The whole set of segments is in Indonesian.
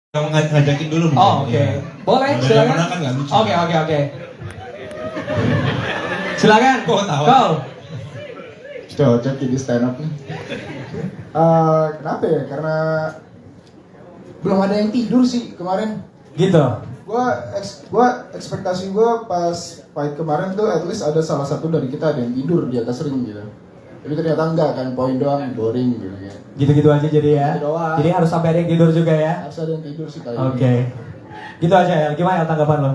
Yang ngajakin dulu nih. Oh, oke. Boleh, Kalau silakan. yang kan nggak lucu. Oke. Silakan. Kok tahu? Go. Cocok jadi stand up nih. Kenapa ya? Karena belum ada yang tidur sih kemarin. Gitu. Gua ekspektasi gua pas fight kemarin tuh at least ada salah satu dari kita ada yang tidur di atas ring gitu. Tapi ternyata enggak kan, poin doang, boring gitu ya. Gitu-gitu aja jadi ya. Gitu doang. Jadi harus sampai ada yang tidur juga ya. Harus ada yang tidur sih kali Oke. Gitu aja ya. Gimana tanggapan lo?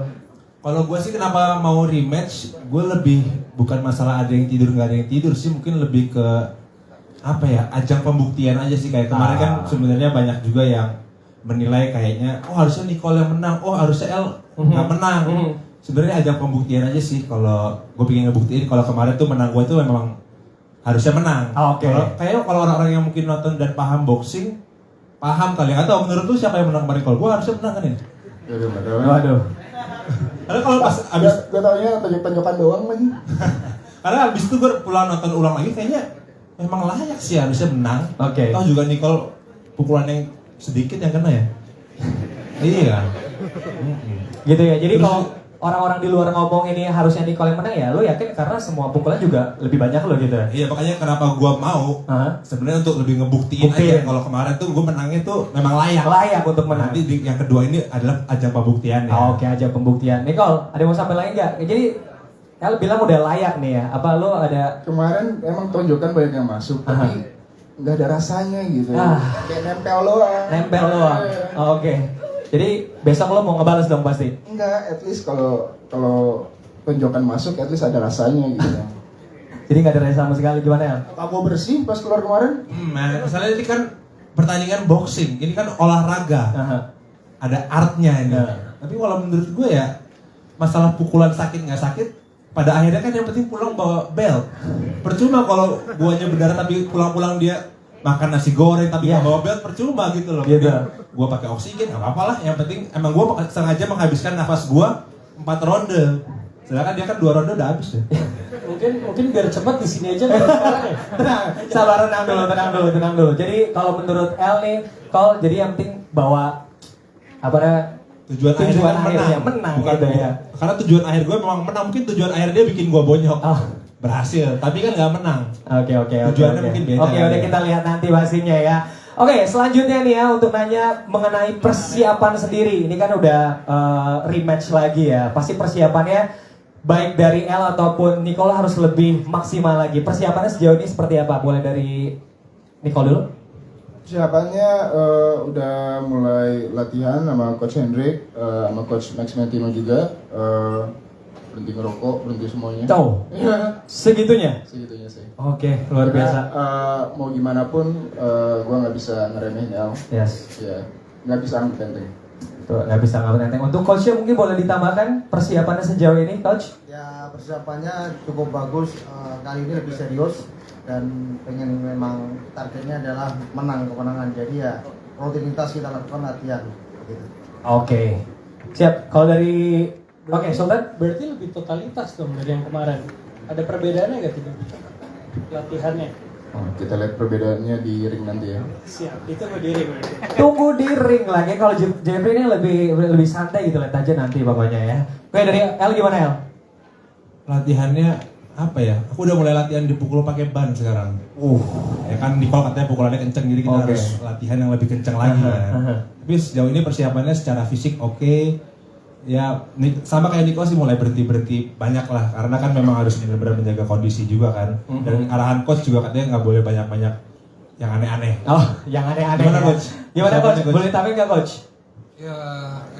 Kalau gue sih kenapa mau rematch, gue lebih bukan masalah ada yang tidur nggak ada yang tidur sih, mungkin lebih ke apa ya, ajang pembuktian aja sih. Kayak kemarin kan sebenarnya banyak juga yang menilai kayaknya, oh harusnya Nicole yang menang, oh harusnya El nggak menang. Sebenarnya ajang pembuktian aja sih. Kalau gue pengen ngebuktiin kalau kemarin tuh menang gue tuh memang harusnya menang. Oke. Kalau orang-orang yang mungkin nonton dan paham boxing, paham kali. Atau menurut lu siapa yang menang kemarin? Kalau gue harusnya menang kan ya? Waduh. Karena kalau pas abis Gak taunya tonjok-tonjokan doang lagi. Karena abis itu gue pulang nonton ulang lagi, kayaknya memang layak sih harusnya menang. Oke. Toh juga Nicole pukulan yang sedikit yang kena ya. Iya. Gitu ya. Jadi Terus- kalau orang-orang di luar ngomong ini harusnya Nicole yang menang ya, lo yakin karena semua pukulan juga lebih banyak lo gitu ya? Iya, makanya kenapa gue mau sebenarnya untuk lebih ngebuktiin Buktiin. aja kalau kemarin tuh gue menangnya tuh memang layak. Layak untuk menang. Nanti yang kedua ini adalah ajang pembuktian ya. Oke, aja pembuktian. Nicole, ada yang mau sampai lain nggak? Jadi El bilang udah layak nih ya. Apa lo ada? Kemarin emang tonjokan banyak yang masuk, tapi nggak ada rasanya gitu. Kayak nempel doang. Nempel doang. Oh, oke. Jadi besok lo mau ngebales dong pasti. Enggak, at least kalau tonjokan masuk, at least ada rasanya gitu. Jadi nggak ada rasa sama sekali, gimana El? Apa bersih pas keluar kemarin? Masalahnya ini kan pertandingan boxing, ini kan olahraga. Ada artnya ini. Tapi kalau menurut gue ya, masalah pukulan sakit nggak sakit, pada akhirnya kan yang penting pulang bawa belt. Percuma kalau guanya berdarah tapi pulang-pulang dia makan nasi goreng tapi nggak bawa belt, percuma gitu loh. Gitu. Gue pakai oksigen, nggak apa-apa lah. Yang penting emang gue sengaja menghabiskan nafas gue 4 ronde. Sedangkan dia kan 2 ronde udah habis ya. Mungkin biar cepat di sini aja sekarang ya. Sabar, tenang dulu. Jadi kalau menurut El nih, kalau jadi yang penting bawa apa namanya? Tujuan akhirnya menang bukan gitu ya. Karena tujuan akhir gue memang menang, mungkin tujuan akhir dia bikin gue bonyok. Berhasil, tapi kan nggak menang. Oke. Tujuannya mungkin beda. Oke, udah kita lihat nanti pastinya ya. Oke, selanjutnya nih ya untuk nanya mengenai persiapan sendiri. Ini kan udah rematch lagi ya. Pasti persiapannya baik dari El ataupun Nicole harus lebih maksimal lagi. Persiapannya sejauh ini seperti apa? Boleh dari Nicole dulu? Persiapannya udah mulai latihan sama Coach Hendrik, sama Coach Max Mentino juga. Berhenti ngerokok, berhenti semuanya. Tahu? Segitunya? Segitunya sih. Oke, luar biasa. Mau gimana pun, gue nggak bisa ngeremehin El. Yes. Ya, nggak bisa anggap enteng. Tuh, nggak bisa ngambil enteng. Untuk coachnya mungkin boleh ditambahkan persiapannya sejauh ini, coach? Ya persiapannya cukup bagus, kali ini lebih serius dan pengen memang targetnya adalah menang kemenangan. Jadi ya rutinitas kita lakukan latihan gitu. Oke. Siap. Kalau dari Sultan? Berarti lebih totalitas dong dari yang kemarin. Ada perbedaannya nggak tidak? Latihannya. Kita lihat perbedaannya di ring nanti ya. Siap, itu berdiri berarti. Tunggu di ring lagi. Kalau Jeffrey ini lebih santai gitu, lihat aja nanti pokoknya ya. Oke, dari El gimana El? Latihannya apa ya? Aku udah mulai latihan dipukul pakai ban sekarang. Ya kan Nicole katanya pukulannya kenceng, jadi kita harus latihan yang lebih kenceng lagi kan. Tapi sejauh ini persiapannya secara fisik oke. Ya sama kayak Nicole sih mulai berhenti banyak lah, karena kan memang harus benar-benar menjaga kondisi juga kan. Dan arahan coach juga katanya nggak boleh banyak-banyak yang aneh-aneh. Yang aneh-aneh. Gimana, ya? Coach? Gimana coach? Coach? Boleh tambahin nggak coach? Ya,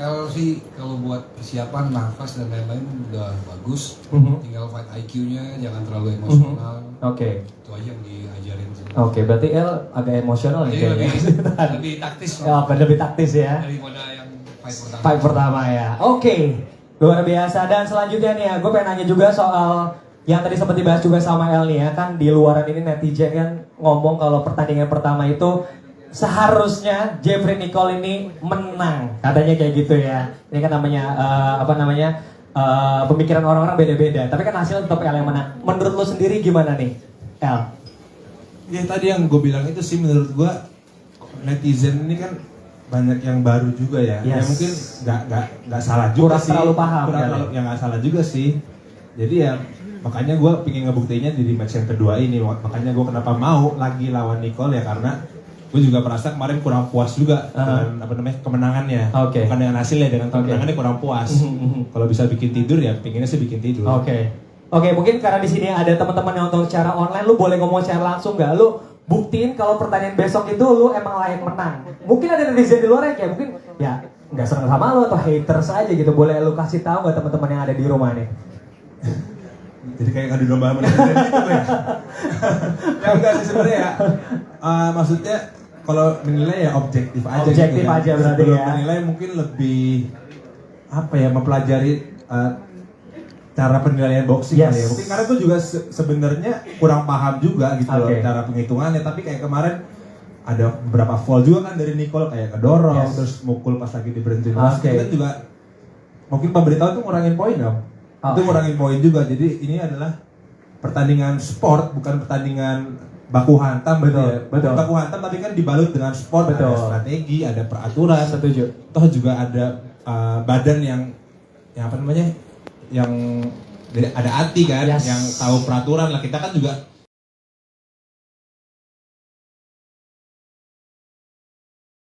El sih kalau buat persiapan, nafas dan lain-lain udah bagus. Tinggal fight IQ-nya, jangan terlalu emosional. Oke. Itu aja yang diajarin sih. Oke, berarti El agak emosional nih Jadi kayaknya. lebih taktis Lebih taktis ya. daripada yang fight pertama. Fight pertama ya. Oke. Luar biasa. Dan selanjutnya nih ya, gue pengen nanya juga soal yang tadi sempat dibahas juga sama El nih ya. Kan di luaran ini netizen kan ngomong kalau pertandingan pertama itu seharusnya Jeffrey Nicole ini menang. Katanya kayak gitu ya. Ini kan namanya pemikiran orang-orang beda-beda. Tapi kan hasilnya tetap El yang menang. Menurut lo sendiri gimana nih, El? Ya tadi yang gue bilang itu sih, menurut gue netizen ini kan banyak yang baru juga ya. Ya Yes. mungkin nggak salah juga Kurang sih. terlalu paham Kurang kali. terlalu, yang nggak salah juga sih. Jadi ya makanya gue pengen ngebuktinya di match yang kedua ini. Makanya gue kenapa mau lagi lawan Nicole ya karena gue juga merasa kemarin kurang puas juga dengan kemenangannya. Oke. Bukan dengan hasilnya, dengan kemenangannya kurang puas. Kalau bisa bikin tidur ya pengennya sih bikin tidur. Oke, mungkin karena di sini ada teman-teman yang nonton secara online, lu boleh ngomong secara langsung nggak? Lu buktiin kalau pertandingan besok itu lu emang layak menang. Mungkin ada netizen di luar yang kayak mungkin ya nggak seneng sama lu atau haters aja gitu. Boleh lu kasih tahu nggak teman-teman yang ada di rumah nih? Jadi kayak ngadu domba sama netizen gitu ya. Ya enggak sih sebenarnya ya. Maksudnya kalau menilai ya objektif aja. Objektif gitu ya. aja berarti Sebelum ya. menilai mungkin lebih apa ya mempelajari cara penilaian boxing Yes. kali ya. Mungkin karena gue juga sebenarnya kurang paham juga gitu loh Oke. cara penghitungannya. Tapi kayak kemarin ada beberapa fall juga kan dari Nicole kayak kedorong Yes. terus mukul pas lagi diberhentiin. Oke. Kita juga mungkin pemberitahuan tuh ngurangin poin dong. Itu ngurangin poin juga. Jadi ini adalah pertandingan sport bukan pertandingan baku hantam berarti ya. Betul. Baku hantam tapi kan dibalut dengan sport, Betul. ada strategi, ada peraturan. Setuju. Toh juga ada badan yang apa namanya? Yang ada hati kan, Yes. yang tahu peraturan lah. Kita kan juga